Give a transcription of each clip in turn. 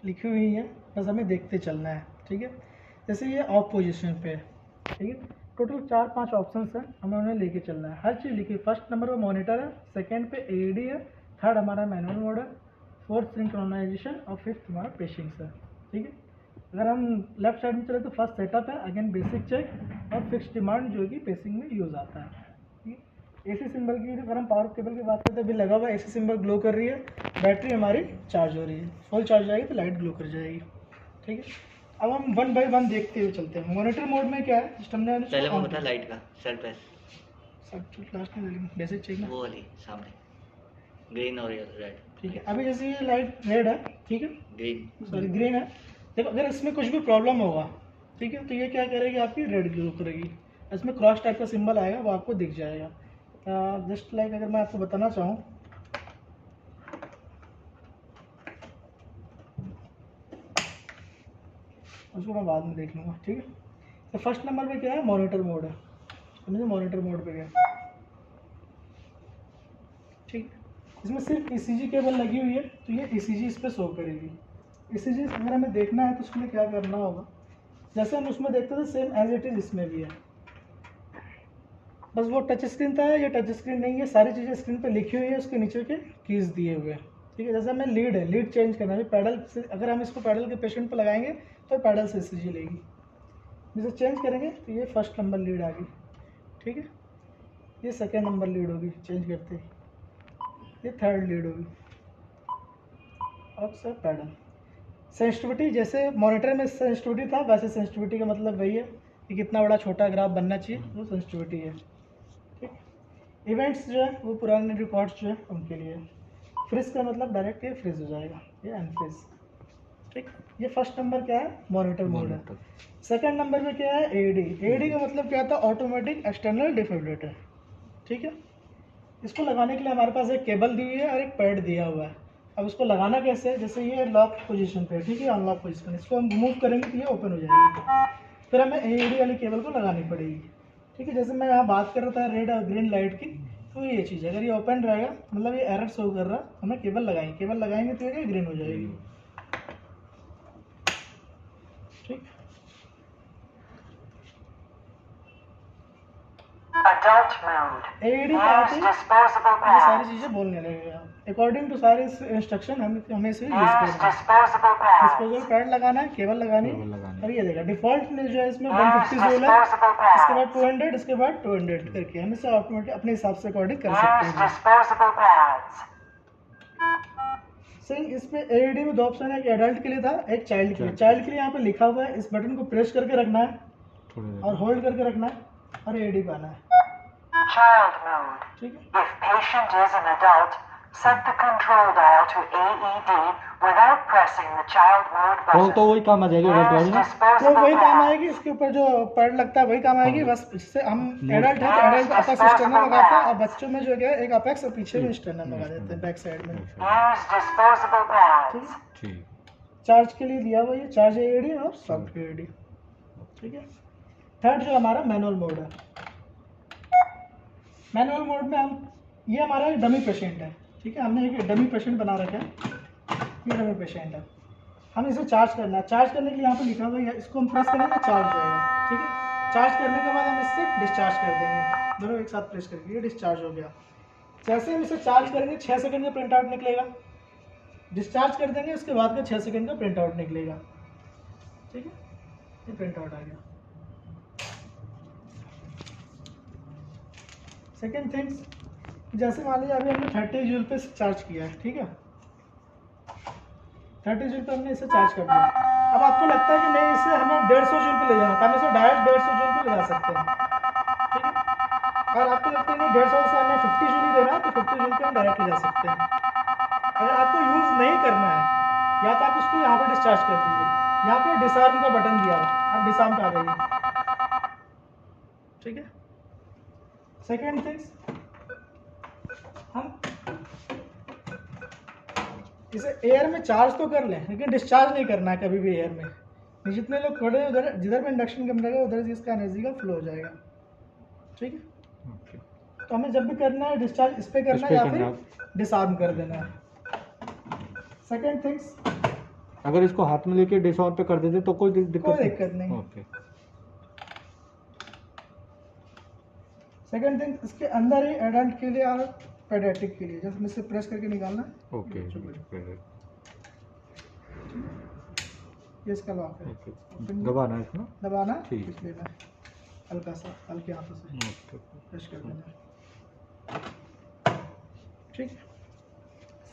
लिखी हुई हैं, बस हमें देखते चलना है। ठीक है, जैसे ये ऑफ पोजीशन पे है। ठीक है, टोटल 4-5 ऑप्शंस हैं, हमें उन्हें लेके चलना है। हर चीज़ लिखी, फर्स्ट नंबर पे मॉनिटर है, सेकंड पे एडी है, थर्ड हमारा मैनुअल मोड है, फोर्थ सिंक्रोनाइजेशन और फिफ्थ हमारा पेशिंग्स है। ठीक है, अगर हम लेफ्ट साइड में चले तो फर्स्ट सेटअप है, अगेन बेसिक चेक और फिक्स डिमांड जो कि पेसिंग में यूज़ आता है। ठीक है, एसी सिंबल की अगर हम पावर केबल की बात करते हैं, अभी लगा हुआ एसी सिंबल ग्लो कर रही है, बैटरी हमारी चार्ज हो रही है, फुल चार्ज जाएगी तो लाइट ग्लो कर जाएगी। ठीक है, अब हम 1 बाय 1 देखते हुए चलते हैं। मॉनिटर मोड में क्या है, सिस्टम ने पहले वो बता लाइट का सेल प्रेस सब लास्ट में बेसिक चेक ना, वो वाली सामने ग्रीन और रेड। ठीक है, अभी जैसे ये लाइट रेड है, ठीक है, ग्रीन सॉरी ग्रीन है। देखो अगर इसमें कुछ भी प्रॉब्लम होगा, ठीक है, तो ये क्या करेगी, आपकी रेड ग्लो करेगी, इसमें क्रॉस टाइप का सिंबल आएगा, वो आपको दिख जाएगा। जस्ट लाइक अगर मैं आपको बताना चाहूँ, उसको मैं बाद में देख लूँगा। ठीक है, तो फर्स्ट नंबर पे क्या है, मॉनिटर मोड है, समझे, मॉनिटर मोड पे गया। ठीक, इसमें सिर्फ ECG केबल लगी हुई है, तो ये ECG इस पर शो करेगी। ECG अगर हमें देखना है तो उसके लिए क्या करना होगा, जैसे हम उसमें देखते थे सेम एज इट इज़ इसमें भी है, बस वो टच स्क्रीन था, ये टच स्क्रीन नहीं है, सारी चीज़ें स्क्रीन पे लिखी हुई है, उसके नीचे के कीज़ दिए हुए हैं। ठीक है, जैसे हमें लीड है, लीड चेंज करना है, पैडल से अगर हम इसको पैडल के पेशेंट पे लगाएंगे तो पैडल से ECG लेगी, जैसे चेंज करेंगे तो ये फर्स्ट नंबर लीड आ गई। ठीक है, ये सेकेंड नंबर लीड होगी चेंज करते ही, ये थर्ड लीड होगी, अब सर पैडल। सेंसिटिविटी जैसे मॉनिटर में सेंसिटिविटी था, वैसे सेंसिटिविटी का मतलब वही है कि कितना बड़ा छोटा ग्राफ बनना चाहिए, वो सेंसिटिविटी है। ठीक, इवेंट्स जो है वो पुराने रिकॉर्ड्स जो है उनके लिए। फ्रीज का मतलब डायरेक्ट ये फ्रीज हो जाएगा, ये अनफ्रीज। ठीक, ये फर्स्ट नंबर क्या है, मॉनिटर मोड है। सेकंड नंबर पे क्या है, एडी का मतलब क्या था, ऑटोमेटिक एक्सटर्नल डिफिब्रिलेटर। ठीक है, इसको लगाने के लिए हमारे पास एक केबल दी हुई है और एक पैड दिया हुआ है। अब इसको लगाना कैसे है, जैसे ये लॉक पोजीशन पे है, ठीक है, अनलॉक पोजीशन, इसको हम मूव करेंगे तो ये ओपन हो जाएगी, फिर हमें एडी वाली केबल को लगानी पड़ेगी। ठीक है, जैसे मैं यहाँ बात कर रहा था रेड और ग्रीन लाइट की, तो ये चीज़ है, अगर ये ओपन रहेगा मतलब ये एरर शो कर रहा, हमें केबल लगाएंगे तो ये ग्रीन हो जाएगी। ठीक, Adult mode. एडी Use disposable ये सारी pads. चीज़ें बोलने लगेगा अकॉर्डिंग टू सारे इंस्ट्रक्शन हमें इसे यूज़ Use करना है। disposable pads. डिस्पोजल पैड लगाना है, केबल लगानी है, और ये देगा डिफॉल्ट में जो है इसमें Use 150 जोल है, disposable इसके बाद pads. 200, इसके बाद 200 करके हम इसे ऑटोमेटिक अपने हिसाब से अकॉर्डिंग कर Use सकते हैं। disposable pads. सही, इसमें एडी में 2 ऑप्शन है, एक एडल्ट के लिए था, एक चाइल्ड के लिए। चाइल्ड के लिए यहाँ पे लिखा हुआ है, इस बटन को प्रेस करके रखना है और होल्ड करके रखना है और एडी पे आना है। Child mode. ठीक है, If patient is an adult, set the control dial to AED without pressing the child mode button. तो वही काम आ जाएगी Use एडल्ट में। तो disposable वही काम pads. आएगी, इसके ऊपर जो पैड लगता है वही काम आएगी, बस इससे हम एडल्ट है तो Use adult apex disposable sternal लगाते हैं, और pads. बच्चों में जो है एक अपेक्स और पीछे में स्टर्नल लगा देते हैं बैक साइड में। Use disposable pads. ठीक, चार्ज के लिए दिया हुआ ये चार्ज एडी और सॉफ्ट एडी। ठीक है, थर्ड जो हमारा मैनुअल मोड है, मैनुअल मोड में हम ये हमारा एक डमी पेशेंट है। ठीक है, हमने एक डमी पेशेंट बना रखा है, ये डमी पेशेंट है, हम इसे चार्ज करना है। चार्ज करने के लिए यहाँ पे लिखा हुआ है, इसको हम प्रेस करेंगे चार्ज जाएगा। ठीक है, चार्ज करने के बाद हम इससे डिस्चार्ज कर देंगे, दोनों एक साथ प्रेस करके, ये डिस्चार्ज हो गया। जैसे हम इसे चार्ज करेंगे 6 सेकंड का प्रिंट आउट निकलेगा, डिस्चार्ज कर देंगे उसके बाद का 6 सेकंड का प्रिंट आउट निकलेगा। ठीक है, ये प्रिंट आउट आ गया। सेकेंड थिंग्स, जैसे मान लीजिए अभी हमने 30 जूल पे चार्ज किया है, ठीक है, 30 जूल पे हमने इसे चार्ज कर दिया। अब आपको लगता है कि नहीं इसे हमें 150 जूल पे ले जाना, तो हम इसे डायरेक्ट 150 जूल पे ले जा सकते हैं। ठीक है, अगर आपको लगता है नहीं 150 से हमें 50 जूल ही देना है तो 50 जूल पे हम डायरेक्ट ले जा सकते हैं। अगर आपको यूज़ नहीं करना है, या तो आप इसको यहाँ पर डिस्चार्ज कर दीजिए, यहाँ पे डिसआर्म का बटन दिया हुआ, आप डिसआर्म पे आ जाइए। ठीक है, सेकेंड थिंग्स, हम इसे एयर में चार्ज तो कर लें लेकिन डिस्चार्ज नहीं करना है कभी भी एयर में। जितने लोग खड़े हैं उधर, जिधर भी इंडक्शन कम रहेगा उधर से इसका एनर्जी का फ्लो हो जाएगा। ठीक है, तो हमें जब भी करना है डिस्चार्ज इस पे करना है या फिर डिसआर्म कर देना है। सेकेंड थिंग्स, अगर इसको हाथ में लेके डिश ऑन पे कर देते तो कोई दिक्कत कोई दिक्कत नहीं। ओके। सेकंड थिंग, इसके अंदर ही एडल्ट के लिए और पेडियाट्रिक के लिए, जैसे मुझसे प्रेस करके निकालना है। ओके। ये इसका लॉक है। ओके। दबाना है इसमें? दबाना, ठीक। खींच लेना है हल्का सा, हल्के हाथों से ओके। प्रेस कर देना है। ठीक है।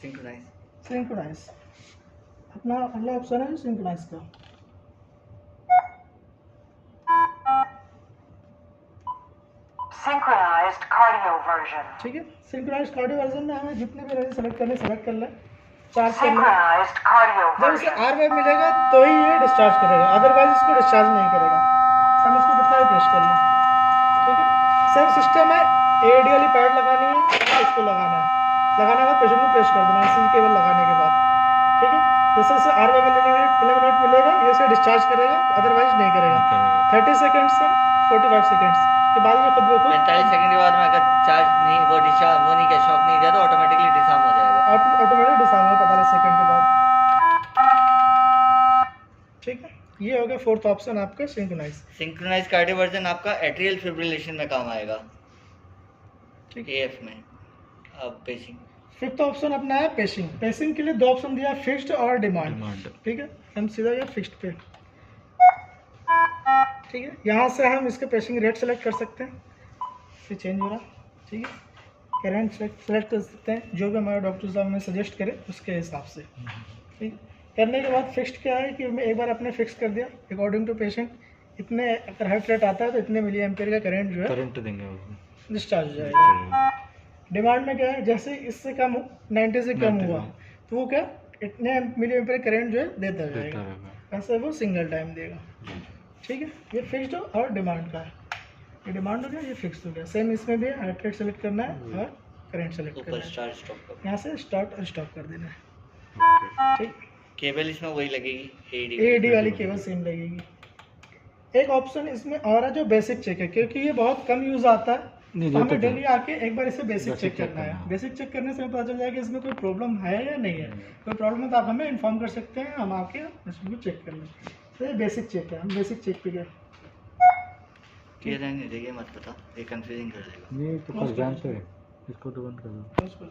सिंक्रोनाइज। सिंक्रोनाइज अपना अगला ऑप्शन है सिंक्रोनाइज का। Synchronized cardioversion. ठीक है, सिंक्रोनाइज कार्डियो वर्जन में हमें जितने भी रेंज सेलेक्ट करने सेलेक्ट कर लें, चार्ज कर लें। Synchronized जब इसे cardioversion. आर वेव मिलेगा तो ही ये डिस्चार्ज करेगा, अदरवाइज इसको डिस्चार्ज नहीं करेगा। हम इसको कितना भी प्रेस कर लें। ठीक है, सेम सिस्टम है। एडी वाली पैड लगानी है, इसको लगाना है, लगाने के बाद पेशेंट को प्रेस कर देना है केबल लगाने के बाद। ठीक है, जैसे इसे आर वेव 11 मिनट मिलेगा ये इसे डिस्चार्ज करेगा, अदरवाइज नहीं करेगा। 30 सेकेंड्स से 45 सेकेंड्स के बाद ये खुद ब खुद 45 सेकंड के बाद में अगर चार्ज नहीं, वो डिस्चार्ज वो नहीं किया, शॉक नहीं दिया तो ऑटोमेटिकली डिसआर्म हो जाएगा। ऑटोमेटिक डिस्चार्ज होगा 45 सेकंड के बाद। ठीक है, ये हो गया फोर्थ ऑप्शन आपका सिंक्रोनाइज। सिंक्रोनाइज कार्डियोवर्जन आपका एट्रियल फिब्रिलेशन में काम आएगा। ठीक। एएफ में। अब पेशिंग। फिफ्थ ऑप्शन अपना है पेसिंग। पेसिंग के लिए दो ऑप्शन दिया, फिक्स्ड और डिमांड। ठीक है, हम सीधा गया फिक्स्ड पे। ठीक है, यहाँ से हम इसके पेसिंग रेट सेलेक्ट कर सकते हैं, फिर चेंज हो रहा। ठीक है, करंट सेलेक्ट कर सकते हैं, जो भी हमारे डॉक्टर साहब हमें सजेस्ट करें उसके हिसाब से। ठीक, करने के बाद फिक्स्ड क्या है कि मैं एक बार अपने फिक्स कर दिया अकॉर्डिंग टू पेशेंट, इतने अगर हार्ट रेट आता है तो इतने मिली एम्पियर का करंट जो है करंट देंगे उसमें, डिस्चार्ज हो जाएगा। डिमांड में क्या है, जैसे इससे कम 90 से कम हुआ तो वो क्या इतने मिली एम्पियर करंट जो है देता जाएगा, ऐसे वो सिंगल टाइम देगा। ठीक है, ये फिक्स्ड और डिमांड का है। ये डिमांड हो गया, ये फिक्स हो गया। सेम इसमें भी हार्ट रेट सेलेक्ट करना है और करंट सेलेक्ट ऊपर करना है, स्टार्ट स्टॉप कर। यहाँ से स्टार्ट और स्टॉप कर देना है। ठीक, केबल इसमें वही लगेगी, एडी वाली केबल सेम लगेगी। एक ऑप्शन इसमें और है जो बेसिक चेक है, क्योंकि ये बहुत कम यूज़ आता है तो हमें डेली आके एक बार इसे बेसिक चेक करना है। बेसिक चेक करने से हमें पता चल जाएगा कि इसमें कोई प्रॉब्लम है या नहीं है। कोई प्रॉब्लम है तो आप हमें इन्फॉर्म कर सकते हैं, हम आके इसको चेक कर लें। तो ये बेसिक चेक है, हम बेसिक चेक पे गए। ये रहने देखिए, मत पता, ये कंफ्यूजिंग कर देगा। ये तो फर्स्ट जान से इसको तो बंद कर दो।